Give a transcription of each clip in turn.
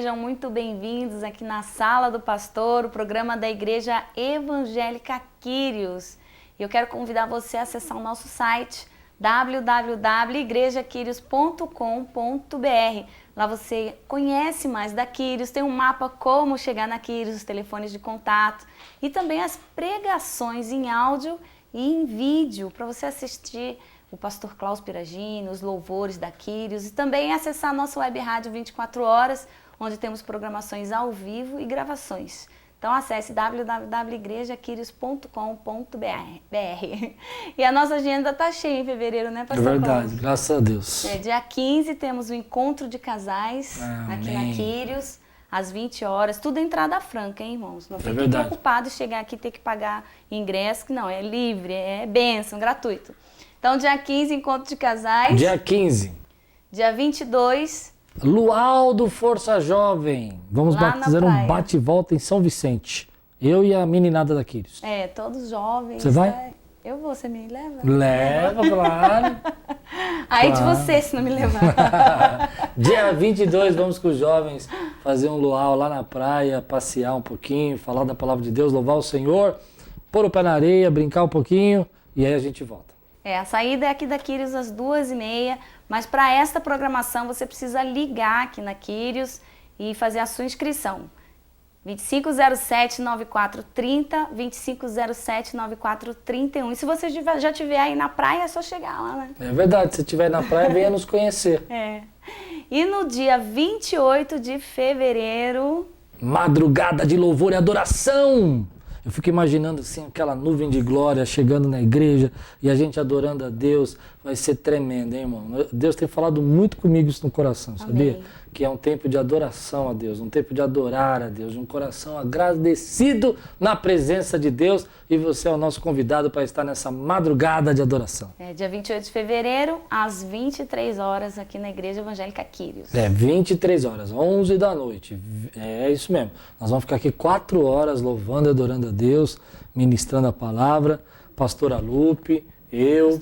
sejam muito bem-vindos aqui na Sala do Pastor, o programa da Igreja Evangélica Quírios. E eu quero convidar você a acessar o nosso site www.igrejaquírios.com.br. Lá você conhece mais da Quírios, tem um mapa como chegar na Quírios, os telefones de contato e também as pregações em áudio e em vídeo para você assistir o pastor Klaus Piragini, os louvores da Quírios e também acessar a nossa web rádio 24 horas, onde temos programações ao vivo e gravações. Então acesse www.igrejaquírios.com.br. E a nossa agenda está cheia em fevereiro, né, pastor Klaus? É verdade, graças a Deus. Dia 15 temos o encontro de casais aqui na Quírios, às 20 horas. Tudo entrada franca, hein, irmãos? Não fiquem preocupados em chegar aqui e ter que pagar ingresso, que não, é livre, é bênção, gratuito. Então, dia 15, encontro de casais. Dia 15. Dia 22. Luau do Força Jovem. Vamos fazer um bate-volta em São Vicente. Eu e a meninada da Quírios. Todos jovens. Você vai? Eu vou, você me leva? Leva, claro. Aí de você, se não me levar. Dia 22, vamos com os jovens fazer um luau lá na praia, passear um pouquinho, falar da palavra de Deus, louvar o Senhor, pôr o pé na areia, brincar um pouquinho e aí a gente volta. A saída é aqui da Quírios às 2h30, mas para esta programação você precisa ligar aqui na Quírios e fazer a sua inscrição. 2507-9430, 2507-9431. E se você já estiver aí na praia, é só chegar lá, né? É verdade, se estiver na praia, venha nos conhecer. E no dia 28 de fevereiro... Madrugada de louvor e adoração! Eu fico imaginando assim, aquela nuvem de glória chegando na igreja e a gente adorando a Deus. Vai ser tremendo, hein, irmão? Deus tem falado muito comigo isso no coração, sabia? Amém. Que é um tempo de adoração a Deus, um tempo de adorar a Deus, um coração agradecido na presença de Deus. E você é o nosso convidado para estar nessa madrugada de adoração. Dia 28 de fevereiro, às 23 horas, aqui na Igreja Evangélica Quírios. 23 horas, 11 da noite. É isso mesmo. Nós vamos ficar aqui 4 horas louvando e adorando a Deus, ministrando a palavra. Pastora Lupe, eu...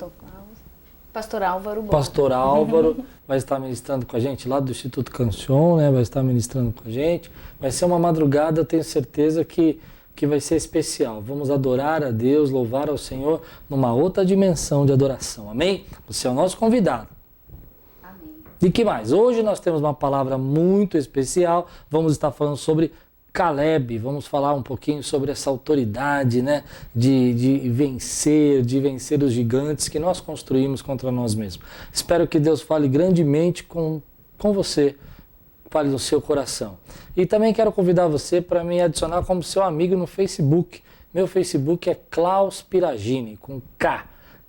Pastor Álvaro. Pastor Álvaro vai estar ministrando com a gente lá do Instituto Cancion, né? Vai estar ministrando com a gente. Vai ser uma madrugada, eu tenho certeza que vai ser especial. Vamos adorar a Deus, louvar ao Senhor numa outra dimensão de adoração. Amém? Você é o nosso convidado. Amém. E que mais? Hoje nós temos uma palavra muito especial. Vamos estar falando sobre Caleb, vamos falar um pouquinho sobre essa autoridade, né, de vencer os gigantes que nós construímos contra nós mesmos. Espero que Deus fale grandemente com você, fale no seu coração. E também quero convidar você para me adicionar como seu amigo no Facebook. Meu Facebook é Klaus Piragini, com K.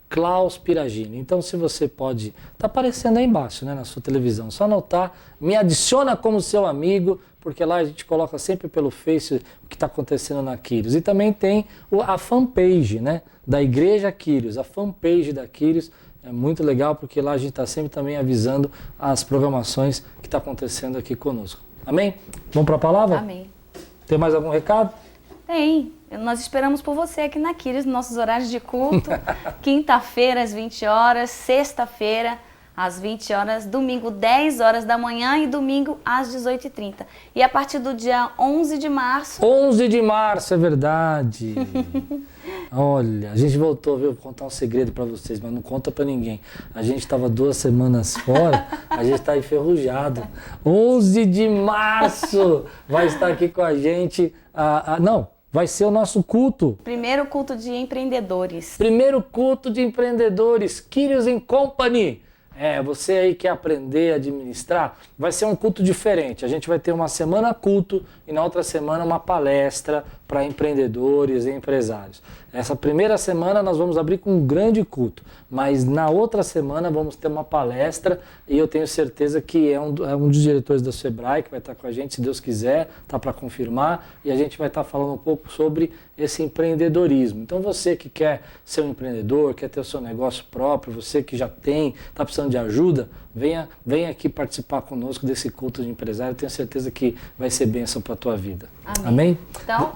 Klaus Piragini. Então, se você pode... Está aparecendo aí embaixo, né, na sua televisão. Só anotar, me adiciona como seu amigo, porque lá a gente coloca sempre pelo Face o que está acontecendo na Quírios. E também tem a fanpage, né, da Igreja Quírios. A fanpage da Quírios é muito legal, porque lá a gente está sempre também avisando as programações que está acontecendo aqui conosco. Amém? Vamos para a palavra? Amém. Tem mais algum recado? Tem. Nós esperamos por você aqui na Quírios, nos nossos horários de culto. Quinta-feira, às 20 horas. Sexta-feira, às 20 horas. Domingo, 10 horas da manhã. E domingo, às 18h30. E a partir do dia 11 de março... 11 de março, é verdade. Olha, a gente voltou, viu? Vou contar um segredo para vocês, mas não conta para ninguém. A gente estava 2 semanas fora, a gente está enferrujado. 11 de março vai estar aqui com a gente. Não, vai ser o nosso culto. Primeiro culto de empreendedores. Primeiro culto de empreendedores, Quírios Company. Você aí quer aprender a administrar, vai ser um culto diferente. A gente vai ter uma semana culto e na outra semana uma palestra para empreendedores e empresários. Essa primeira semana nós vamos abrir com um grande culto, mas na outra semana vamos ter uma palestra e eu tenho certeza que é um dos diretores da Sebrae que vai estar com a gente, se Deus quiser, está para confirmar, e a gente vai estar falando um pouco sobre esse empreendedorismo. Então você que quer ser um empreendedor, quer ter o seu negócio próprio, você que já tem, está precisando de ajuda, venha aqui participar conosco desse culto de empresário, tenho certeza que vai ser bênção para a tua vida. Amém? Então,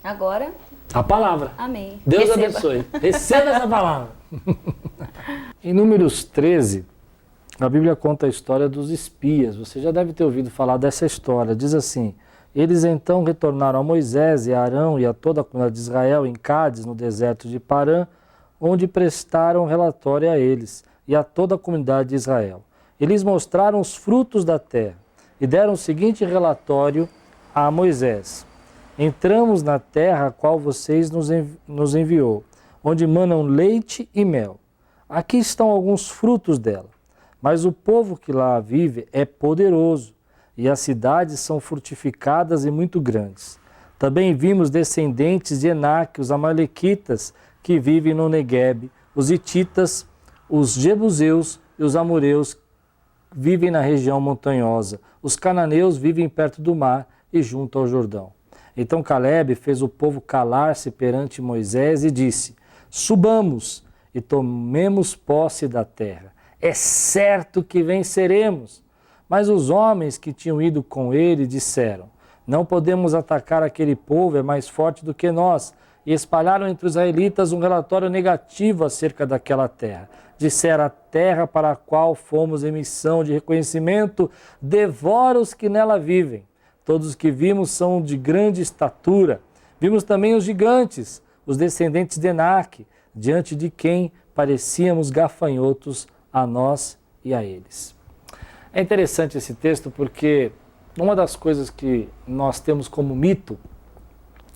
agora... A palavra. Amém. Deus abençoe. Receba essa palavra. Em Números 13, A Bíblia conta a história dos espias. Você já deve ter ouvido falar dessa história. Diz assim: eles então retornaram a Moisés e a Arão e a toda a comunidade de Israel em Cádiz, no deserto de Parã, onde prestaram relatório a eles e a toda a comunidade de Israel. Eles mostraram os frutos da terra e deram o seguinte relatório a Moisés: entramos na terra a qual vocês nos enviou, onde manam leite e mel. Aqui estão alguns frutos dela. Mas o povo que lá vive é poderoso, e as cidades são fortificadas e muito grandes. Também vimos descendentes de Enaque, os amalequitas, que vivem no Neguebe, os hititas, os jebuseus e os amoreus vivem na região montanhosa. Os cananeus vivem perto do mar e junto ao Jordão. Então Calebe fez o povo calar-se perante Moisés e disse: subamos e tomemos posse da terra. É certo que venceremos. Mas os homens que tinham ido com ele disseram: não podemos atacar aquele povo, é mais forte do que nós. E espalharam entre os israelitas um relatório negativo acerca daquela terra. Disseram: a terra para a qual fomos em missão de reconhecimento devora os que nela vivem. Todos os que vimos são de grande estatura. Vimos também os gigantes, os descendentes de Enaque, diante de quem parecíamos gafanhotos a nós e a eles. É interessante esse texto porque uma das coisas que nós temos como mito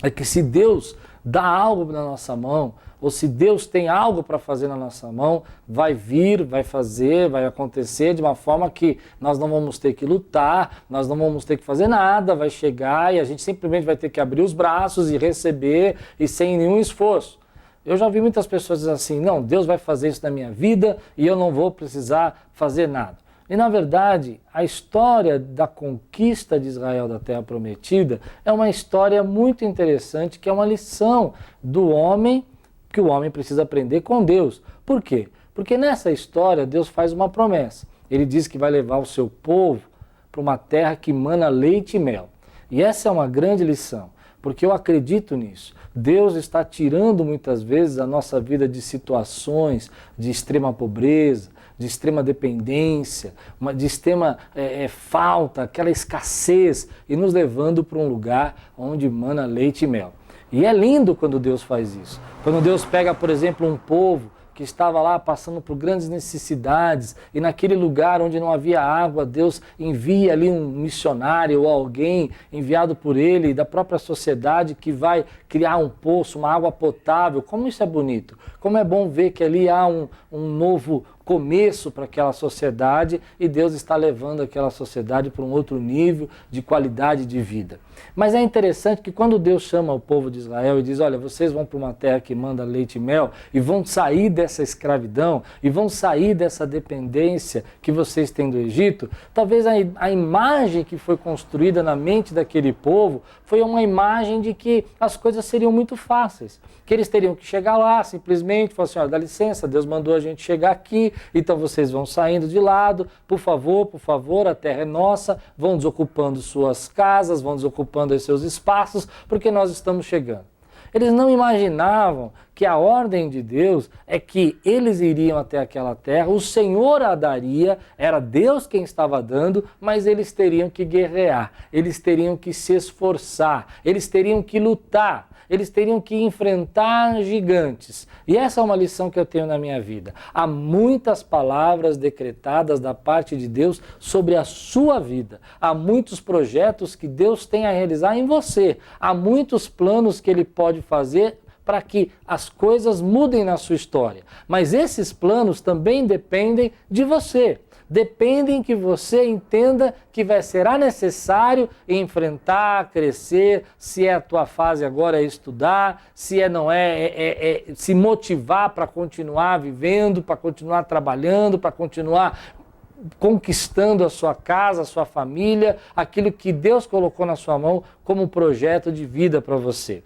é que se Deus dá algo na nossa mão, ou se Deus tem algo para fazer na nossa mão, vai vir, vai fazer, vai acontecer de uma forma que nós não vamos ter que lutar, nós não vamos ter que fazer nada, vai chegar e a gente simplesmente vai ter que abrir os braços e receber e sem nenhum esforço. Eu já vi muitas pessoas dizer assim: não, Deus vai fazer isso na minha vida e eu não vou precisar fazer nada. E na verdade, a história da conquista de Israel da Terra Prometida é uma história muito interessante, que é uma lição do homem, que o homem precisa aprender com Deus. Por quê? Porque nessa história Deus faz uma promessa. Ele diz que vai levar o seu povo para uma terra que mana leite e mel. E essa é uma grande lição, porque eu acredito nisso. Deus está tirando muitas vezes a nossa vida de situações de extrema pobreza, de extrema dependência, de extrema falta, aquela escassez, e nos levando para um lugar onde mana leite e mel. E é lindo quando Deus faz isso. Quando Deus pega, por exemplo, um povo que estava lá passando por grandes necessidades, e naquele lugar onde não havia água, Deus envia ali um missionário ou alguém enviado por ele, da própria sociedade, que vai criar um poço, uma água potável. Como isso é bonito! Como é bom ver que ali há um novo começo para aquela sociedade, e Deus está levando aquela sociedade para um outro nível de qualidade de vida. Mas é interessante que quando Deus chama o povo de Israel e diz: olha, vocês vão para uma terra que manda leite e mel, e vão sair dessa escravidão, e vão sair dessa dependência que vocês têm do Egito, talvez a imagem que foi construída na mente daquele povo foi uma imagem de que as coisas seriam muito fáceis, que eles teriam que chegar lá simplesmente, falar assim: olha, dá licença, Deus mandou a gente chegar aqui, então vocês vão saindo de lado, por favor, a terra é nossa, vão desocupando suas casas, vão desocupando os seus espaços, porque nós estamos chegando. Eles não imaginavam que a ordem de Deus é que eles iriam até aquela terra, o Senhor a daria, era Deus quem estava dando, mas eles teriam que guerrear, eles teriam que se esforçar, eles teriam que lutar. Eles teriam que enfrentar gigantes. E essa é uma lição que eu tenho na minha vida. Há muitas palavras decretadas da parte de Deus sobre a sua vida. Há muitos projetos que Deus tem a realizar em você. Há muitos planos que Ele pode fazer para que as coisas mudem na sua história. Mas esses planos também dependem de você. Dependem que você entenda que será necessário enfrentar, crescer, se é a tua fase agora é estudar, se não é se motivar para continuar vivendo, para continuar trabalhando, para continuar conquistando a sua casa, a sua família, aquilo que Deus colocou na sua mão como um projeto de vida para você.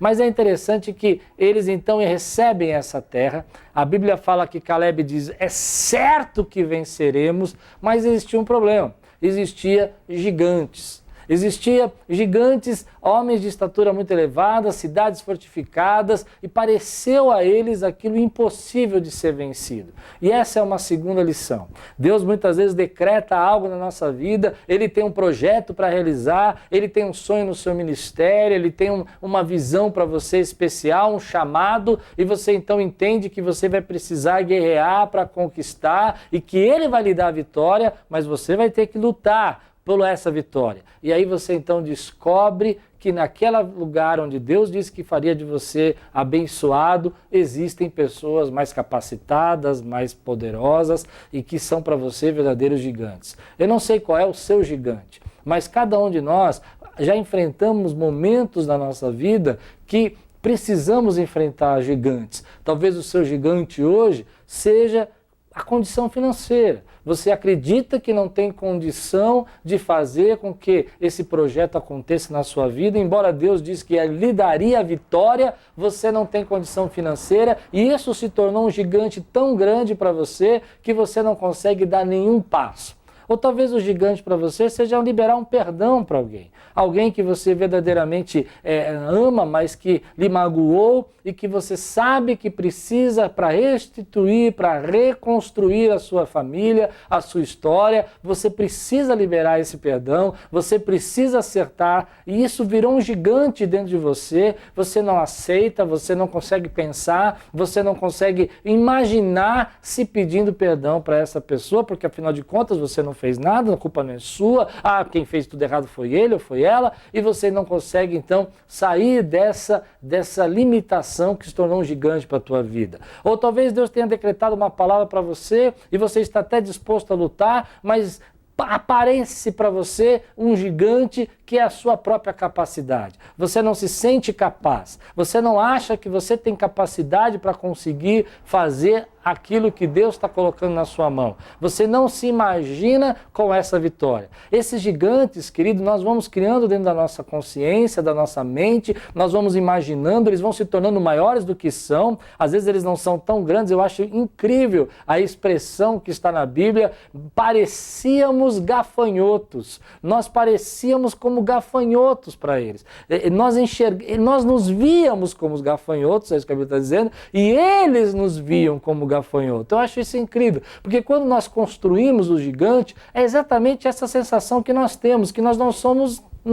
Mas é interessante que eles então recebem essa terra. A Bíblia fala que Calebe diz: é certo que venceremos, mas existia um problema. Existia gigantes. Existiam gigantes, homens de estatura muito elevada, cidades fortificadas, e pareceu a eles aquilo impossível de ser vencido. E essa é uma segunda lição. Deus muitas vezes decreta algo na nossa vida, Ele tem um projeto para realizar, Ele tem um sonho no seu ministério, Ele tem uma visão para você especial, um chamado, e você então entende que você vai precisar guerrear para conquistar e que Ele vai lhe dar a vitória, mas você vai ter que lutar por essa vitória. E aí você então descobre que naquele lugar onde Deus disse que faria de você abençoado, existem pessoas mais capacitadas, mais poderosas e que são para você verdadeiros gigantes. Eu não sei qual é o seu gigante, mas cada um de nós já enfrentamos momentos na nossa vida que precisamos enfrentar gigantes. Talvez o seu gigante hoje seja a condição financeira. Você acredita que não tem condição de fazer com que esse projeto aconteça na sua vida, embora Deus disse que lhe daria a vitória, você não tem condição financeira e isso se tornou um gigante tão grande para você que você não consegue dar nenhum passo. Ou talvez o gigante para você seja liberar um perdão para alguém. Alguém que você verdadeiramente ama, mas que lhe magoou e que você sabe que precisa para restituir, para reconstruir a sua família, a sua história. Você precisa liberar esse perdão, você precisa acertar e isso virou um gigante dentro de você. Você não aceita, você não consegue pensar, você não consegue imaginar se pedindo perdão para essa pessoa, porque afinal de contas você não fez nada, a culpa não é sua, quem fez tudo errado foi ele ou foi ela, e você não consegue então sair dessa limitação que se tornou um gigante para a tua vida. Ou talvez Deus tenha decretado uma palavra para você e você está até disposto a lutar, mas aparece para você um gigante que é a sua própria capacidade. Você não se sente capaz, você não acha que você tem capacidade para conseguir fazer aquilo que Deus está colocando na sua mão. Você não se imagina com essa vitória. Esses gigantes, querido, nós vamos criando dentro da nossa consciência, da nossa mente, nós vamos imaginando, eles vão se tornando maiores do que são, às vezes eles não são tão grandes. Eu acho incrível a expressão que está na Bíblia, parecíamos gafanhotos, nós parecíamos como gafanhotos para eles. Nós nos víamos como os gafanhotos, é isso que a Bíblia está dizendo, e eles nos viam como gafanhoto. Eu acho isso incrível, porque quando nós construímos o gigante, é exatamente essa sensação que nós temos, que nós não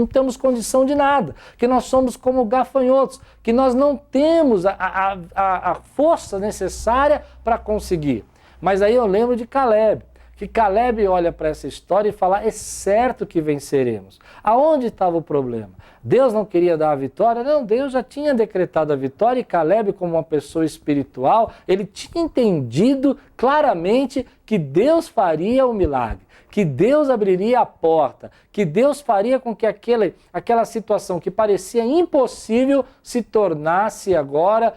temos condição de nada, que nós somos como gafanhotos, que nós não temos a força necessária para conseguir. Mas aí eu lembro de Caleb, que Caleb olha para essa história e fala, é certo que venceremos. Aonde estava o problema? Deus não queria dar a vitória? Não, Deus já tinha decretado a vitória e Caleb, como uma pessoa espiritual, ele tinha entendido claramente que Deus faria o milagre, que Deus abriria a porta, que Deus faria com que aquela situação que parecia impossível se tornasse agora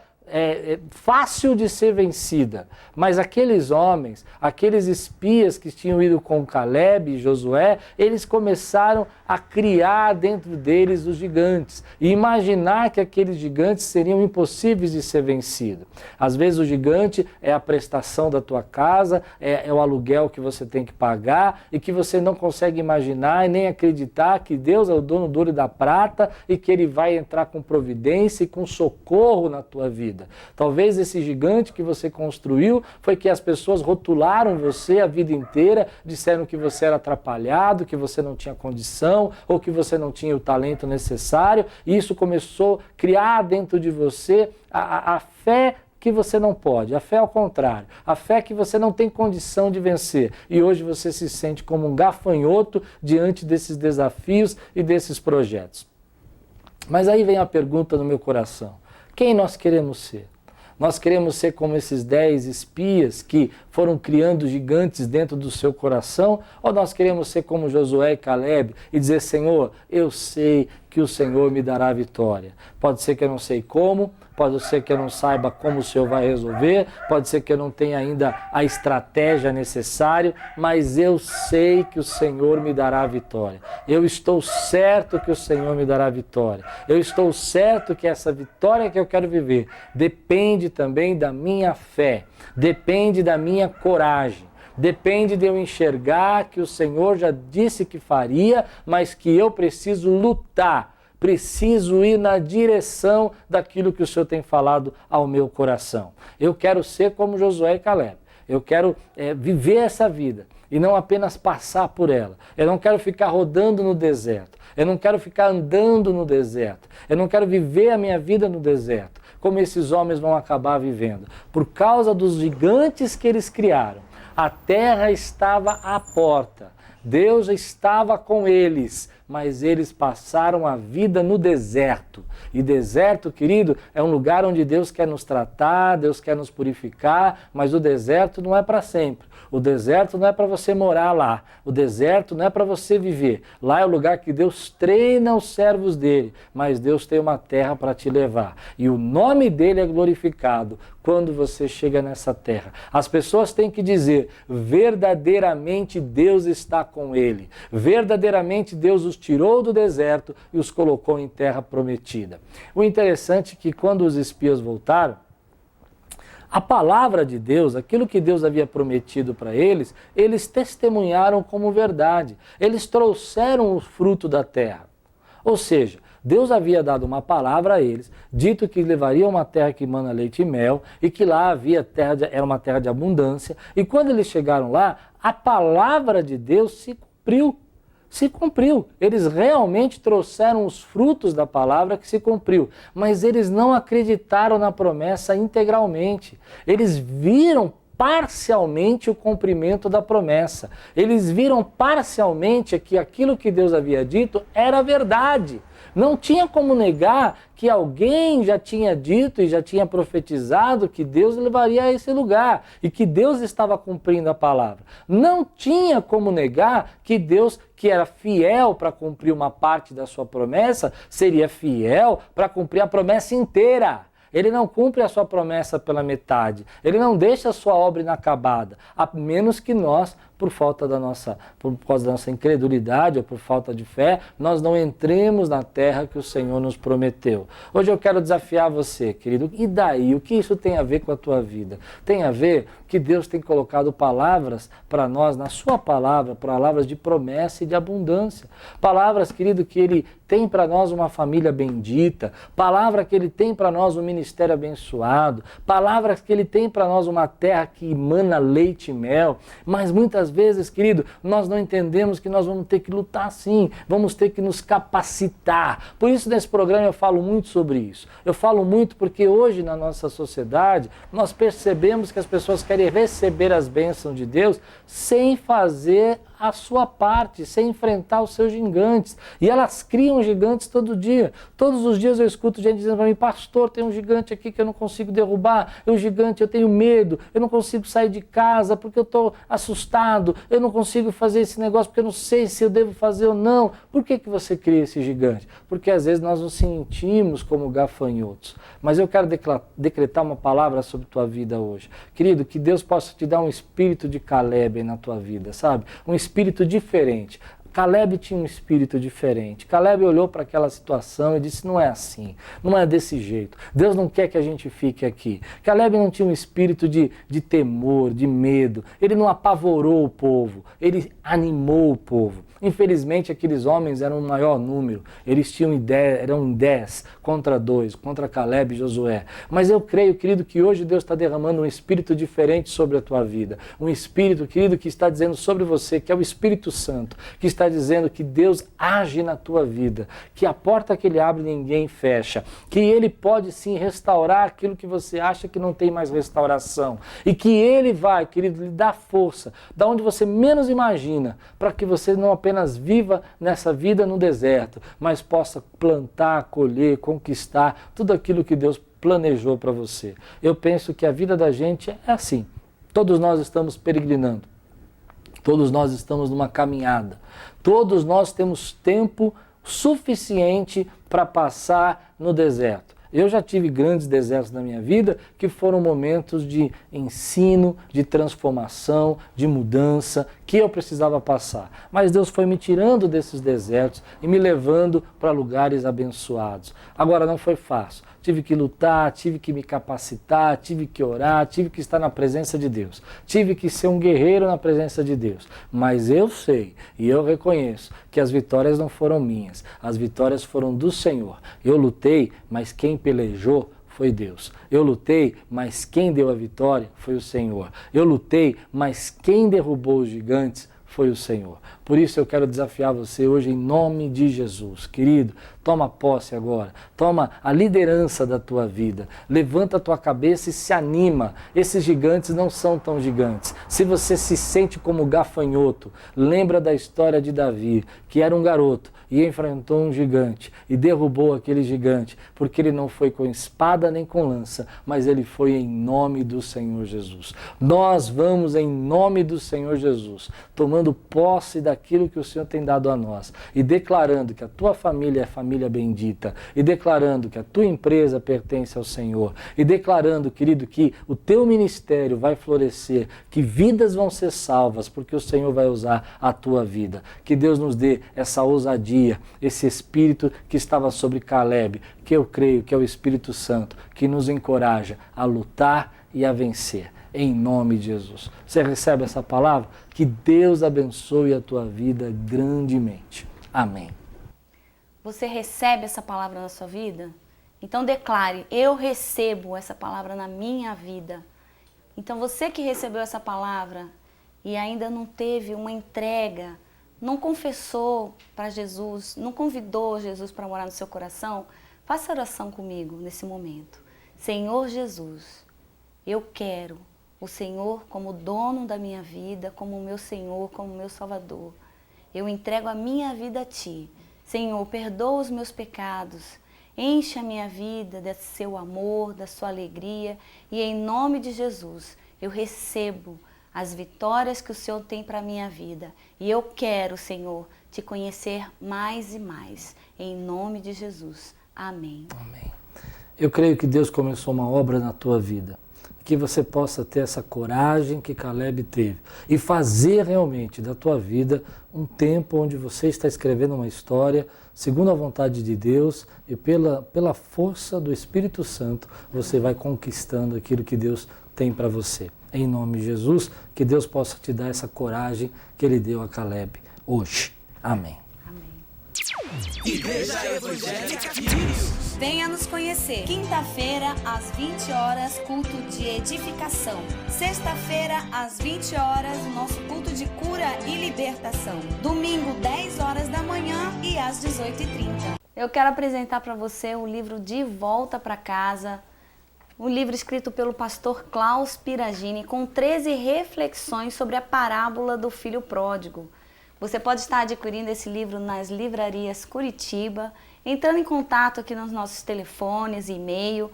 fácil de ser vencida. Mas aqueles homens, aqueles espias que tinham ido com Caleb e Josué, eles começaram a criar dentro deles os gigantes e imaginar que aqueles gigantes seriam impossíveis de ser vencidos. Às vezes o gigante é a prestação da tua casa, é o aluguel que você tem que pagar e que você não consegue imaginar e nem acreditar que Deus é o dono do ouro e da prata e que Ele vai entrar com providência e com socorro na tua vida. Talvez esse gigante que você construiu foi que as pessoas rotularam você a vida inteira, disseram que você era atrapalhado, que você não tinha condição ou que você não tinha o talento necessário, e isso começou a criar dentro de você a fé que você não pode, a fé ao contrário, a fé que você não tem condição de vencer. E hoje você se sente como um gafanhoto diante desses desafios e desses projetos. Mas aí vem a pergunta no meu coração. Quem nós queremos ser? Nós queremos ser como esses 10 espias que foram criando gigantes dentro do seu coração? Ou nós queremos ser como Josué e Caleb e dizer, Senhor, eu sei que o Senhor me dará a vitória. Pode ser que eu não sei como, pode ser que eu não saiba como o Senhor vai resolver, pode ser que eu não tenha ainda a estratégia necessária, mas eu sei que o Senhor me dará a vitória. Eu estou certo que o Senhor me dará a vitória. Eu estou certo que essa vitória que eu quero viver depende também da minha fé, depende da minha coragem. Depende de eu enxergar que o Senhor já disse que faria, mas que eu preciso lutar, preciso ir na direção daquilo que o Senhor tem falado ao meu coração. Eu quero ser como Josué e Calebe. Eu quero viver essa vida e não apenas passar por ela. Eu não quero ficar rodando no deserto. Eu não quero ficar andando no deserto. Eu não quero viver a minha vida no deserto, como esses homens vão acabar vivendo. Por causa dos gigantes que eles criaram, a terra estava à porta. Deus estava com eles, mas eles passaram a vida no deserto. E deserto, querido, é um lugar onde Deus quer nos tratar, Deus quer nos purificar, mas o deserto não é para sempre. O deserto não é para você morar lá. O deserto não é para você viver. Lá é o lugar que Deus treina os servos dele, mas Deus tem uma terra para te levar. E o nome dele é glorificado quando você chega nessa terra. As pessoas têm que dizer, verdadeiramente Deus está com ele. Verdadeiramente Deus os tirou do deserto e os colocou em terra prometida. O interessante é que quando os espias voltaram, a palavra de Deus, aquilo que Deus havia prometido para eles, eles testemunharam como verdade. Eles trouxeram o fruto da terra. Ou seja, Deus havia dado uma palavra a eles, dito que levariam uma terra que mana leite e mel, e que lá havia terra era uma terra de abundância. E quando eles chegaram lá, a palavra de Deus se cumpriu. Se cumpriu. Eles realmente trouxeram os frutos da palavra que se cumpriu. Mas eles não acreditaram na promessa integralmente. Eles viram parcialmente o cumprimento da promessa. Eles viram parcialmente que aquilo que Deus havia dito era verdade. Não tinha como negar que alguém já tinha dito e já tinha profetizado que Deus levaria a esse lugar e que Deus estava cumprindo a palavra. Não tinha como negar que Deus, que era fiel para cumprir uma parte da sua promessa, seria fiel para cumprir a promessa inteira. Ele não cumpre a sua promessa pela metade. Ele não deixa a sua obra inacabada, a menos que nós, por causa da nossa incredulidade ou por falta de fé, nós não entremos na terra que o Senhor nos prometeu. Hoje eu quero desafiar você, querido, e daí? O que isso tem a ver com a tua vida? Tem a ver que Deus tem colocado palavras para nós, na sua palavra, palavras de promessa e de abundância. Palavras, querido, que Ele tem para nós uma família bendita, palavra que Ele tem para nós um ministério abençoado, palavras que Ele tem para nós uma terra que emana leite e mel, mas muitas vezes, querido, nós não entendemos que nós vamos ter que lutar sim, vamos ter que nos capacitar. Por isso, nesse programa eu falo muito sobre isso. Eu falo muito porque hoje na nossa sociedade nós percebemos que as pessoas querem receber as bênçãos de Deus sem fazer a sua parte, sem enfrentar os seus gigantes. E elas criam gigantes todo dia. Todos os dias eu escuto gente dizendo para mim, pastor, tem um gigante aqui que eu não consigo derrubar, é um gigante, eu tenho medo, eu não consigo sair de casa porque eu estou assustado, eu não consigo fazer esse negócio porque eu não sei se eu devo fazer ou não. Por que você cria esse gigante? Porque às vezes nós nos sentimos como gafanhotos. Mas eu quero decretar uma palavra sobre a tua vida hoje. Querido, que Deus possa te dar um espírito de Calebe na tua vida, sabe? Um espírito diferente. Calebe tinha um espírito diferente. Calebe olhou para aquela situação e disse, não é assim, não é desse jeito. Deus não quer que a gente fique aqui. Calebe não tinha um espírito de temor, de medo. Ele não apavorou o povo, ele animou o povo. Infelizmente, aqueles homens eram o maior número. Eles eram 10 contra 2, contra Calebe e Josué. Mas eu creio, querido, que hoje Deus está derramando um espírito diferente sobre a tua vida. Um espírito, querido, que está dizendo sobre você, que é o Espírito Santo, que está dizendo que Deus age na tua vida, que a porta que Ele abre ninguém fecha, que Ele pode sim restaurar aquilo que você acha que não tem mais restauração. E que Ele vai, querido, lhe dar força, da onde você menos imagina, para que você não apenas viva nessa vida no deserto, mas possa plantar, colher, conquistar tudo aquilo que Deus planejou para você. Eu penso que a vida da gente é assim. Todos nós estamos peregrinando. Todos nós estamos numa caminhada. Todos nós temos tempo suficiente para passar no deserto. Eu já tive grandes desertos na minha vida que foram momentos de ensino, de transformação, de mudança, que eu precisava passar. Mas Deus foi me tirando desses desertos e me levando para lugares abençoados. Agora, não foi fácil. Tive que lutar, tive que me capacitar, tive que orar, tive que estar na presença de Deus. Tive que ser um guerreiro na presença de Deus. Mas eu sei e eu reconheço que as vitórias não foram minhas. As vitórias foram do Senhor. Eu lutei, mas quem pelejou foi Deus. Eu lutei, mas quem deu a vitória foi o Senhor. Eu lutei, mas quem derrubou os gigantes foi o Senhor. Por isso eu quero desafiar você hoje em nome de Jesus. Querido, toma posse agora. Toma a liderança da tua vida. Levanta a tua cabeça e se anima. Esses gigantes não são tão gigantes. Se você se sente como gafanhoto, lembra da história de Davi, que era um garoto e enfrentou um gigante e derrubou aquele gigante, porque ele não foi com espada nem com lança, mas ele foi em nome do Senhor Jesus. Nós vamos em nome do Senhor Jesus, tomando posse daquilo que o Senhor tem dado a nós e declarando que a tua família é família bendita e declarando que a tua empresa pertence ao Senhor e declarando, querido, que o teu ministério vai florescer, que vidas vão ser salvas, porque o Senhor vai usar a tua vida. Que Deus nos dê essa ousadia, esse espírito que estava sobre Caleb, que eu creio que é o Espírito Santo, que nos encoraja a lutar e a vencer. Em nome de Jesus. Você recebe essa palavra? Que Deus abençoe a tua vida grandemente. Amém. Você recebe essa palavra na sua vida? Então declare, eu recebo essa palavra na minha vida. Então você que recebeu essa palavra e ainda não teve uma entrega, não confessou para Jesus, não convidou Jesus para morar no seu coração, faça oração comigo nesse momento. Senhor Jesus, eu quero o Senhor como dono da minha vida, como meu Senhor, como meu Salvador. Eu entrego a minha vida a Ti. Senhor, perdoa os meus pecados, enche a minha vida desse seu amor, da sua alegria e em nome de Jesus eu recebo as vitórias que o Senhor tem para a minha vida. E eu quero, Senhor, Te conhecer mais e mais. Em nome de Jesus. Amém. Amém. Eu creio que Deus começou uma obra na tua vida. Que você possa ter essa coragem que Caleb teve e fazer realmente da tua vida um tempo onde você está escrevendo uma história segundo a vontade de Deus e pela força do Espírito Santo você vai conquistando aquilo que Deus tem para você. Em nome de Jesus, que Deus possa te dar essa coragem que Ele deu a Caleb hoje. Amém. Igreja Evangélica Quírios. Venha nos conhecer. Quinta-feira, às 20 horas, culto de edificação. Sexta-feira, às 20 horas, nosso culto de cura e libertação. Domingo, 10 horas da manhã e às 18h30. Eu quero apresentar para você o livro De Volta para Casa, um livro escrito pelo pastor Klaus Piragini, com 13 reflexões sobre a parábola do filho pródigo. Você pode estar adquirindo esse livro nas livrarias Curitiba, entrando em contato aqui nos nossos telefones e e-mail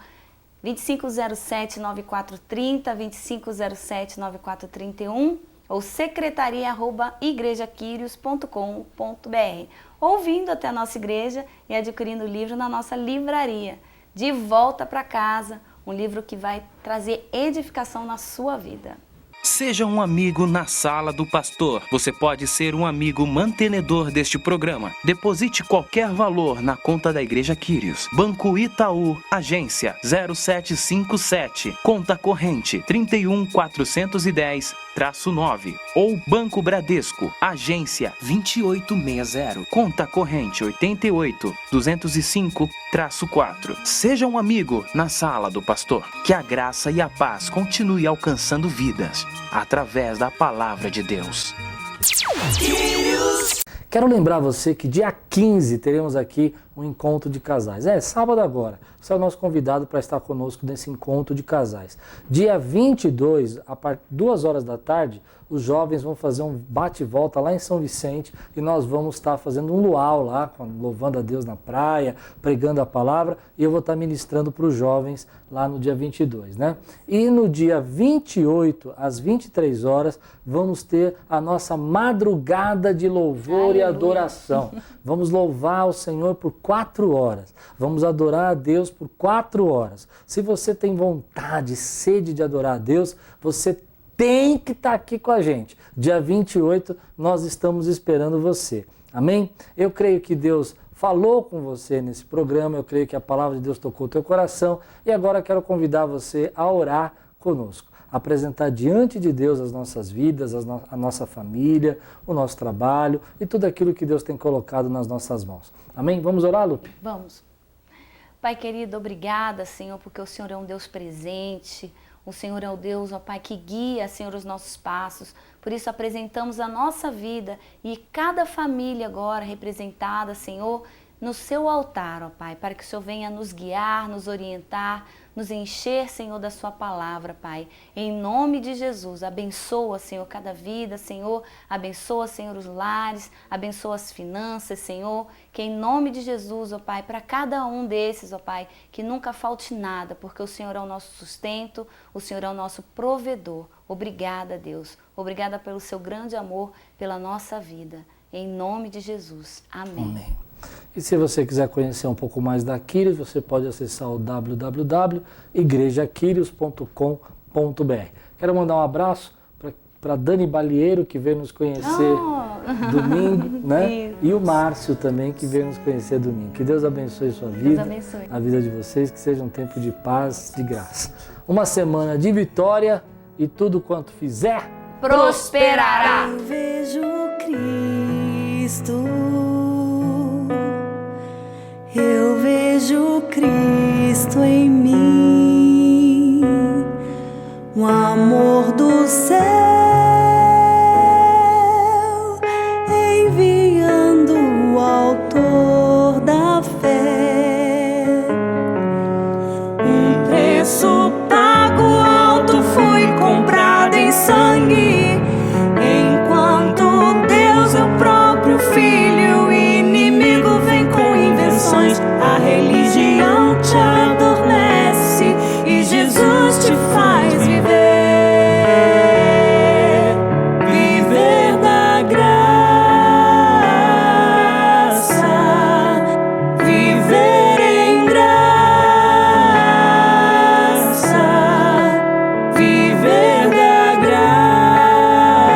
2507-9430, 2507-9431 ou secretaria@igrejaquirios.com.br, ou vindo até a nossa igreja e adquirindo o livro na nossa livraria. De Volta para Casa, um livro que vai trazer edificação na sua vida. Seja um amigo na Sala do Pastor. Você pode ser um amigo mantenedor deste programa. Deposite qualquer valor na conta da Igreja Quírios. Banco Itaú, agência 0757, conta corrente 31410-9. Ou Banco Bradesco, agência 2860, conta corrente 88205-4. Seja um amigo na Sala do Pastor. Que a graça e a paz continue alcançando vidas através da palavra de Deus. Quero lembrar você que dia 15 teremos aqui um encontro de casais. Sábado agora. Você é o nosso convidado para estar conosco nesse encontro de casais. Dia 22, a partir de 2 horas da tarde, os jovens vão fazer um bate-volta lá em São Vicente e nós vamos estar fazendo um luau lá, louvando a Deus na praia, pregando a palavra, e eu vou estar ministrando para os jovens lá no dia 22, né? E no dia 28, às 23 horas, vamos ter a nossa madrugada de louvor e adoração. Vamos louvar o Senhor por 4 horas. Vamos adorar a Deus por 4 horas. Se você tem vontade, sede de adorar a Deus, você tem que estar aqui com a gente. Dia 28, nós estamos esperando você. Amém? Eu creio que Deus falou com você nesse programa, eu creio que a palavra de Deus tocou o teu coração e agora quero convidar você a orar conosco, apresentar diante de Deus as nossas vidas, a nossa família, o nosso trabalho e tudo aquilo que Deus tem colocado nas nossas mãos. Amém? Vamos orar, Lupe? Vamos. Pai querido, obrigada, Senhor, porque o Senhor é um Deus presente. O Senhor é o Deus, ó Pai, que guia, Senhor, os nossos passos. Por isso apresentamos a nossa vida e cada família agora representada, Senhor, no seu altar, ó Pai, para que o Senhor venha nos guiar, nos orientar, nos encher, Senhor, da sua palavra, Pai. Em nome de Jesus, abençoa, Senhor, cada vida, Senhor. Abençoa, Senhor, os lares, abençoa as finanças, Senhor. Que em nome de Jesus, ó Pai, para cada um desses, ó Pai, que nunca falte nada, porque o Senhor é o nosso sustento, o Senhor é o nosso provedor. Obrigada, Deus. Obrigada pelo seu grande amor, pela nossa vida. Em nome de Jesus. Amém. Amém. E se você quiser conhecer um pouco mais da Quírios, você pode acessar o www.igrejaquirios.com.br. Quero mandar um abraço para Dani Balieiro, que veio nos conhecer domingo, né? Isso. E o Márcio também, que veio nos conhecer domingo. Que Deus abençoe sua vida, abençoe. a vida de vocês, que seja um tempo de paz, de graça. Uma semana de vitória e tudo quanto fizer, prosperará. Eu vejo Cristo. Eu vejo Cristo em mim, o amor do céu enviando o autor da fé. Um preço pago alto fui comprado em sangue, enquanto Deus é o próprio Filho, o inimigo vem com invenções. A religião te adormece e Jesus te faz viver, viver da graça, viver em graça, viver da graça,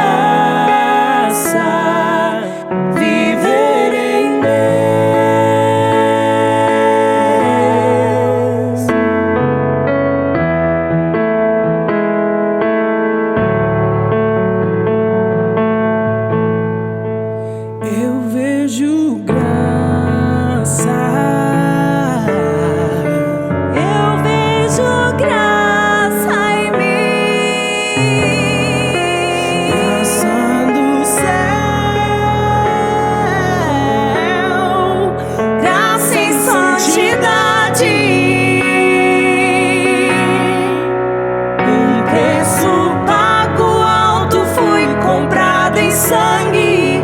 viver em Deus. Eu vejo graça, eu vejo graça em mim, graça do céu, graça em santidade, um preço pago alto fui comprado em sangue,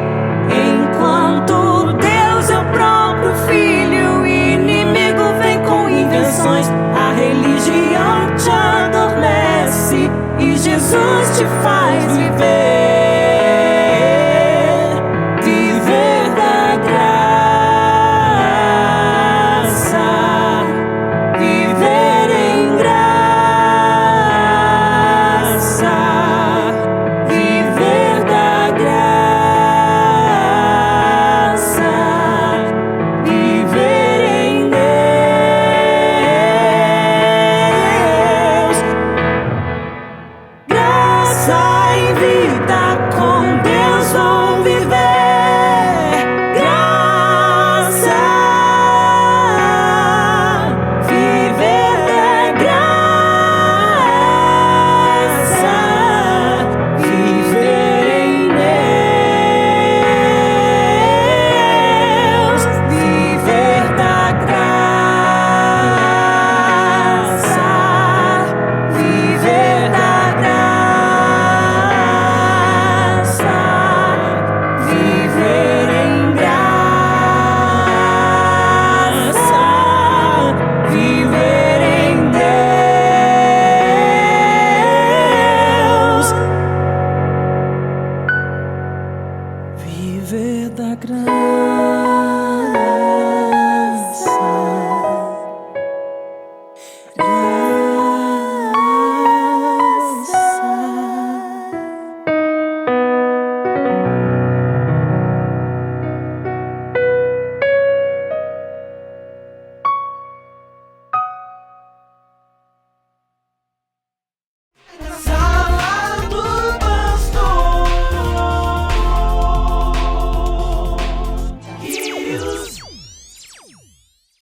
enquanto Deus é o próprio Filho, o inimigo vem com invenções. A religião te adormece e Jesus te faz